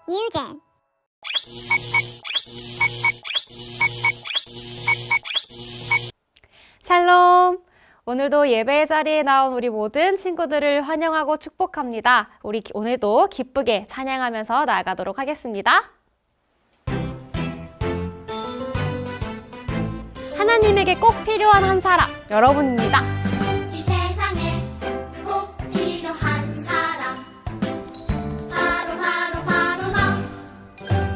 뉴젠. 샬롬! 오늘도 예배의 자리에 나온 우리 모든 친구들을 환영하고 축복합니다. 우리 오늘도 기쁘게 찬양하면서 나아가도록 하겠습니다. 하나님에게 꼭 필요한 한 사람, 여러분입니다. 이 세상에 꼭 필요한 사람 바로 너.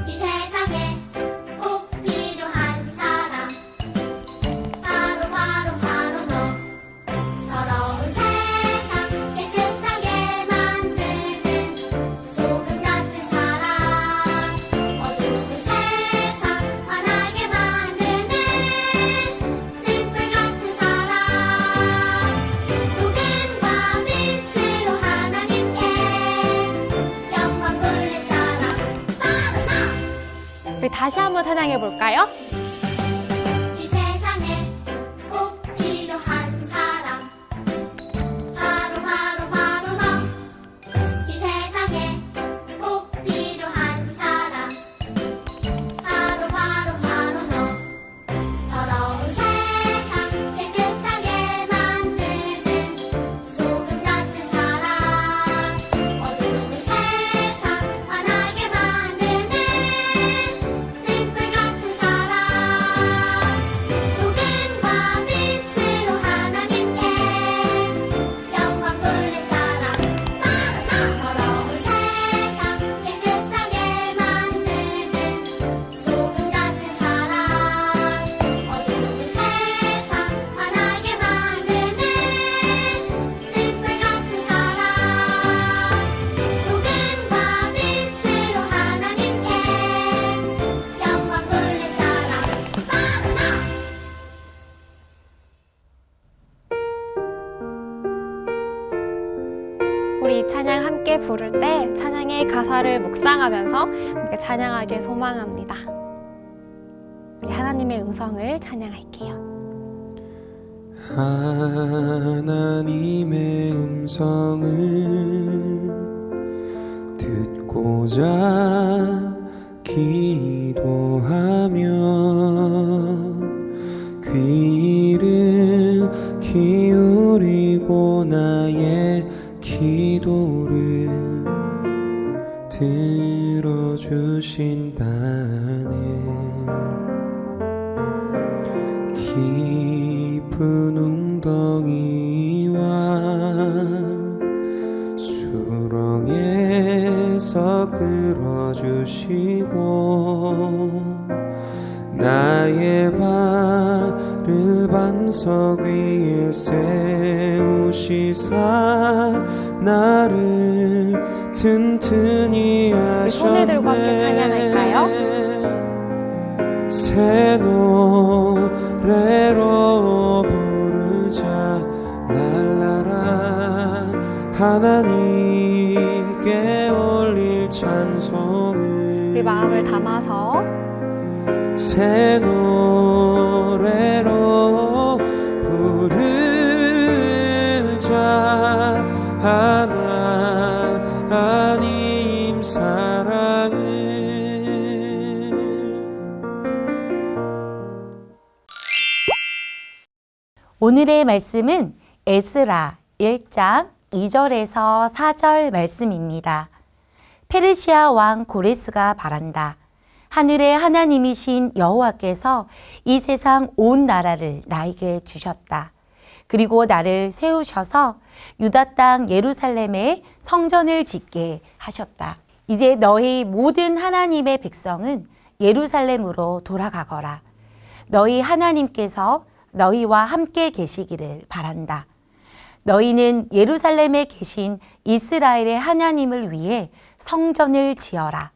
이 세상에 꼭 필요한 사람 바로 너. 더러운 세상 깨끗하게 만드는 소금 같은 사람, 어두운 세상 환하게 만드는 등불 같은 사람, 소금과 빛으로 하나님께 영광 돌릴 사람 바로 너. 우리 다시 한번 찬양해 볼까요? 이 세상에 꼭 필요한 사람 바로 너. 이 세상에 꼭 필요한 사람 바로 너. 더러운 세상 깨끗하게 만드는 소금 같은 사람, 어두운 세상 환하게 만드는 등불 같은 사람, 소금과 빛으로 하나님께 영광 돌릴 사람 바로 너. 더러운 세상 깨끗하게 만드는 소금 같은 사람, 어두운 세상 환하게 만드는 등불 같은 사람, 소금과 빛으로 하나님께 영광 돌릴 사람 바로 너. 우리 이 찬양 함께 부를 때 찬양의 가사를 묵상하면서 함께 찬양하길 소망합니다. 우리 하나님의 음성을 찬양할게요. 하나님의 음성을 듣고자 기도하며 귀를 기울이고 나의 기도를 들어주신다네. 깊은 웅덩이와 수렁에서 끌어주시고 나의 발을 반석 위에 세우시사 나를 튼튼히 우리 손을 들고 함께 찬양할까요? 하셨네. 새 노래로 부르자 랄라라. 하나님께 올릴 찬송을 우리 마음을 담아서 새 노래로 부르자 하나님 사랑을. 오늘의 말씀은 에스라 1장 2절에서 4절 말씀입니다. 페르시아 왕 고레스가 말한다. 하늘의 하나님이신 여호와께서 이 세상 온 나라를 나에게 주셨다. 그리고 나를 세우셔서 유다 땅 예루살렘에 성전을 짓게 하셨다. 이제 너희 모든 하나님의 백성은 예루살렘으로 돌아가거라. 너희 하나님께서 너희와 함께 계시기를 바란다. 너희는 예루살렘에 계신 이스라엘의 하나님을 위해 성전을 지어라.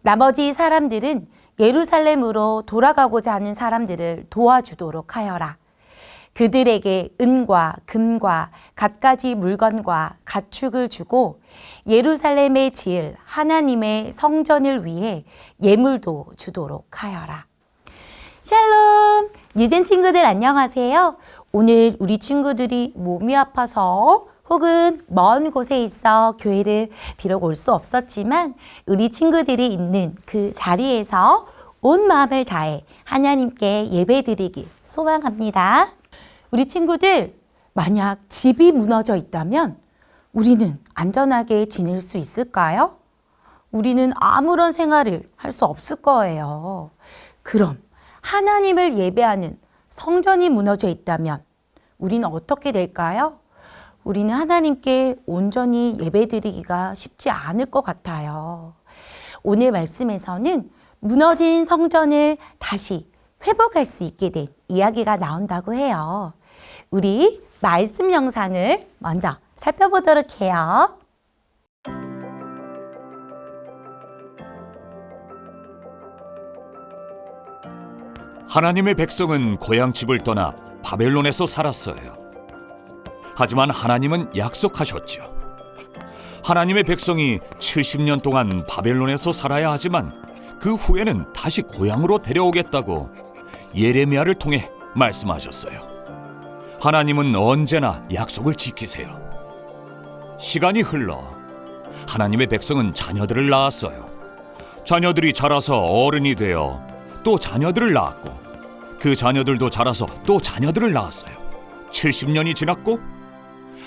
나머지 사람들은 예루살렘으로 돌아가고자 하는 사람들을 도와주도록 하여라. 그들에게 은과 금과 갖가지 물건과 가축을 주고 예루살렘에 지을 하나님의 성전을 위해 예물도 주도록 하여라. 샬롬! 뉴젠 친구들 안녕하세요. 오늘 우리 친구들이 몸이 아파서 혹은 먼 곳에 있어 교회를 비록 올 수 없었지만 우리 친구들이 있는 그 자리에서 온 마음을 다해 하나님께 예배드리길 소망합니다. 우리 친구들, 만약 집이 무너져 있다면 우리는 안전하게 지낼 수 있을까요? 우리는 아무런 생활을 할 수 없을 거예요. 그럼 하나님을 예배하는 성전이 무너져 있다면 우리는 어떻게 될까요? 우리는 하나님께 온전히 예배드리기가 쉽지 않을 것 같아요. 오늘 말씀에서는 무너진 성전을 다시 회복할 수 있게 된 이야기가 나온다고 해요. 우리 말씀 영상을 먼저 살펴보도록 해요. 하나님의 백성은 고향집을 떠나 바벨론에서 살았어요. 하지만 하나님은 약속하셨죠. 하나님의 백성이 70년 동안 바벨론에서 살아야 하지만 그 후에는 다시 고향으로 데려오겠다고 예레미야를 통해 말씀하셨어요. 하나님은 언제나 약속을 지키세요. 시간이 흘러 하나님의 백성은 자녀들을 낳았어요. 자녀들이 자라서 어른이 되어 또 자녀들을 낳았고 그 자녀들도 자라서 또 자녀들을 낳았어요. 70년이 지났고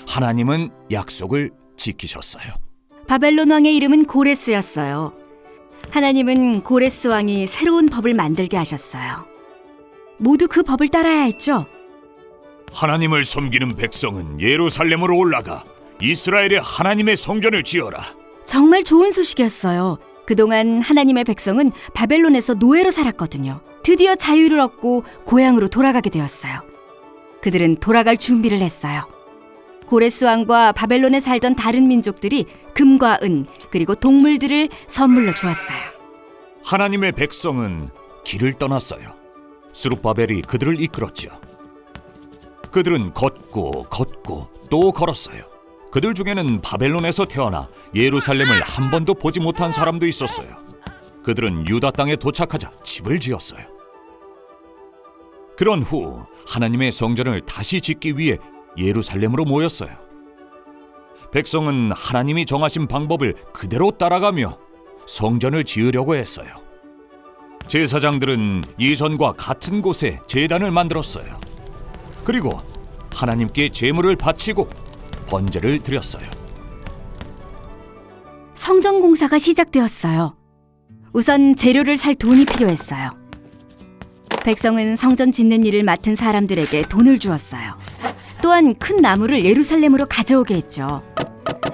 하나님은 약속을 지키셨어요. 바벨론 왕의 이름은 고레스였어요. 하나님은 고레스 왕이 새로운 법을 만들게 하셨어요. 모두 그 법을 따라야 했죠. 하나님을 섬기는 백성은 예루살렘으로 올라가 이스라엘의 하나님의 성전을 지어라. 정말 좋은 소식이었어요. 그동안 하나님의 백성은 바벨론에서 노예로 살았거든요. 드디어 자유를 얻고 고향으로 돌아가게 되었어요. 그들은 돌아갈 준비를 했어요. 고레스 왕과 바벨론에 살던 다른 민족들이 금과 은 그리고 동물들을 선물로 주었어요. 하나님의 백성은 길을 떠났어요. 스룹바벨이 그들을 이끌었죠. 그들은 걷고 또 걸었어요. 그들 중에는 바벨론에서 태어나 예루살렘을 한 번도 보지 못한 사람도 있었어요. 그들은 유다 땅에 도착하자 집을 지었어요. 그런 후 하나님의 성전을 다시 짓기 위해 예루살렘으로 모였어요. 백성은 하나님이 정하신 방법을 그대로 따라가며 성전을 지으려고 했어요. 제사장들은 이전과 같은 곳에 제단을 만들었어요. 그리고 하나님께 제물을 바치고 번제를 드렸어요. 성전 공사가 시작되었어요. 우선 재료를 살 돈이 필요했어요. 백성은 성전 짓는 일을 맡은 사람들에게 돈을 주었어요. 또한 큰 나무를 예루살렘으로 가져오게 했죠.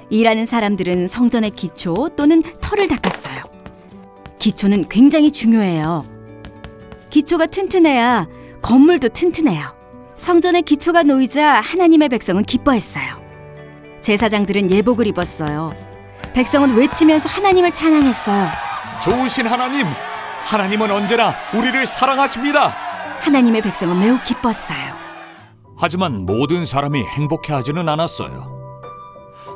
일하는 사람들은 성전의 기초 또는 터를 닦았어요. 기초는 굉장히 중요해요. 기초가 튼튼해야 건물도 튼튼해요. 성전의 기초가 놓이자 하나님의 백성은 기뻐했어요. 제사장들은 예복을 입었어요. 백성은 외치면서 하나님을 찬양했어요. 좋으신 하나님, 하나님은 언제나 우리를 사랑하십니다. 하나님의 백성은 매우 기뻤어요. 하지만 모든 사람이 행복해하지는 않았어요.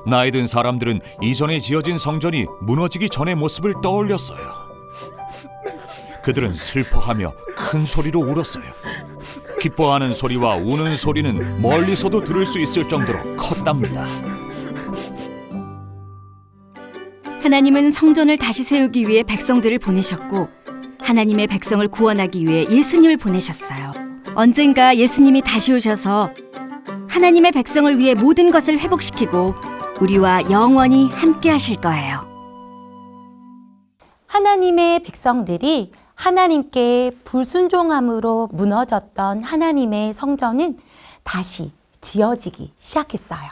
나이 든 사람들은 이전에 지어진 성전이 무너지기 전의 모습을 떠올렸어요. 그들은 슬퍼하며 큰 소리로 울었어요. 기뻐하는 소리와 우는 소리는 멀리서도 들을 수 있을 정도로 컸답니다. 하나님은 성전을 다시 세우기 위해 백성들을 보내셨고 하나님의 백성을 구원하기 위해 예수님을 보내셨어요. 언젠가 예수님이 다시 오셔서 하나님의 백성을 위해 모든 것을 회복시키고 우리와 영원히 함께 하실 거예요. 하나님의 백성들이 하나님께 불순종함으로 무너졌던 하나님의 성전은 다시 지어지기 시작했어요.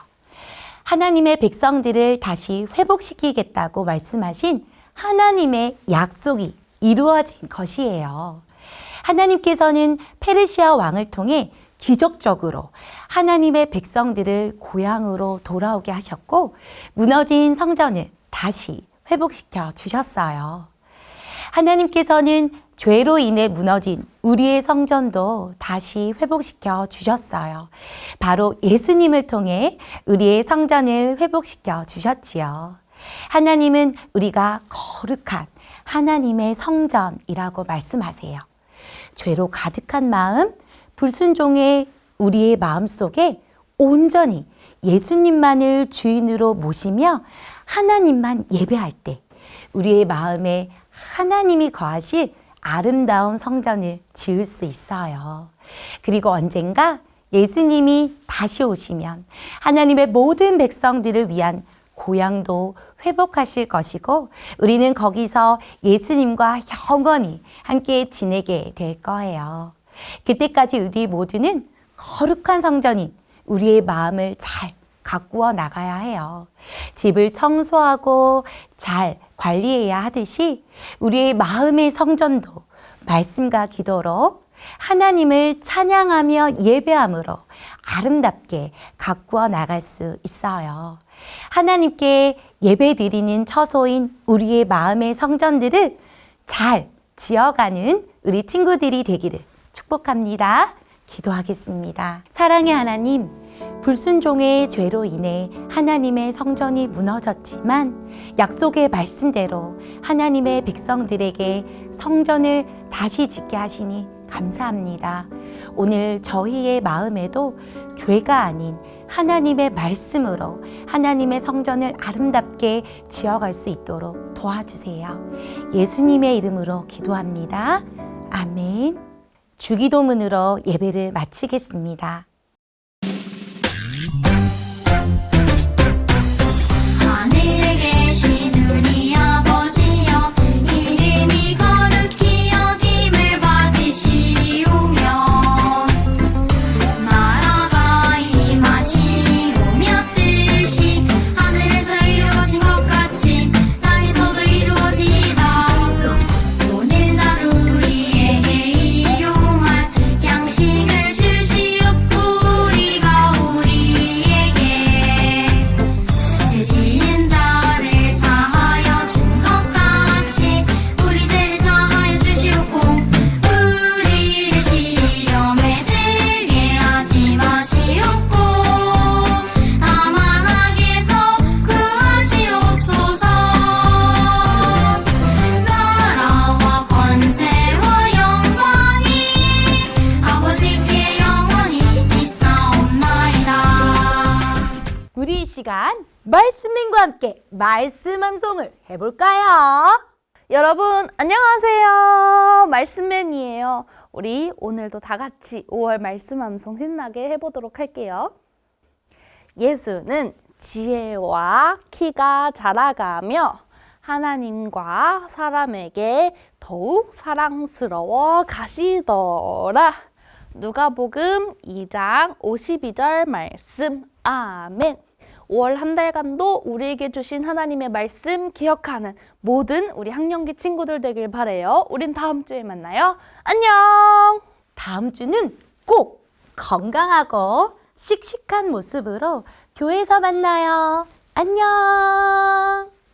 하나님의 백성들을 다시 회복시키겠다고 말씀하신 하나님의 약속이 이루어진 것이에요. 하나님께서는 페르시아 왕을 통해 기적적으로 하나님의 백성들을 고향으로 돌아오게 하셨고 무너진 성전을 다시 회복시켜 주셨어요. 하나님께서는 죄로 인해 무너진 우리의 성전도 다시 회복시켜 주셨어요. 바로 예수님을 통해 우리의 성전을 회복시켜 주셨지요. 하나님은 우리가 거룩한 하나님의 성전이라고 말씀하세요. 죄로 가득한 마음, 불순종의 우리의 마음 속에 온전히 예수님만을 주인으로 모시며 하나님만 예배할 때 우리의 마음에 하나님이 거하실 아름다운 성전을 지을 수 있어요. 그리고 언젠가 예수님이 다시 오시면 하나님의 모든 백성들을 위한 고향도 회복하실 것이고 우리는 거기서 예수님과 영원히 함께 지내게 될 거예요. 그때까지 우리 모두는 거룩한 성전인 우리의 마음을 잘 가꾸어 나가야 해요. 집을 청소하고 잘 관리해야 하듯이 우리의 마음의 성전도 말씀과 기도로 하나님을 찬양하며 예배함으로 아름답게 가꾸어 나갈 수 있어요. 하나님께 예배드리는 처소인 우리의 마음의 성전들을 잘 지어가는 우리 친구들이 되기를 축복합니다. 기도하겠습니다. 사랑의 하나님, 불순종의 죄로 인해 하나님의 성전이 무너졌지만 약속의 말씀대로 하나님의 백성들에게 성전을 다시 짓게 하시니 감사합니다. 오늘 저희의 마음에도 죄가 아닌 하나님의 말씀으로 하나님의 성전을 아름답게 지어갈 수 있도록 도와주세요. 예수님의 이름으로 기도합니다. 아멘. 주기도문으로 예배를 마치겠습니다. 하늘에 계신 우리 아버지여 이름이 거룩히 여김을 받으시오며 나라가 임하시오며 뜻이 하늘에서 이루어진 것 같이 땅에서도 이루어지이다. 오늘 하루 우리에게 일용할 양식을 주시옵고 우리가 우리에게 죄 지은 자를 사하여 준 것 같이 우리 죄를 사하여 주시옵고 우리를 시험에 들게 하지 마시옵고 다만 악에서 구하시옵소서. 나라와 권세와 영광이 아버지께 영원히 있사옵나이다. 우리 이 시간 말씀님과 함께 말씀 암송을 해볼까요? 여러분 안녕하세요. 말씀맨이에요. 우리 오늘도 다 같이 5월 말씀 암송 신나게 해보도록 할게요. 예수는 지혜와 키가 자라가며 하나님과 사람에게 더욱 사랑스러워 가시더라. 누가복음 2장 52절 말씀. 아멘. 5월 한 달간도 우리에게 주신 하나님의 말씀 기억하는 모든 우리 학령기 친구들 되길 바래요. 우린 다음 주에 만나요. 안녕. 다음 주는 꼭 건강하고 씩씩한 모습으로 교회에서 만나요. 안녕.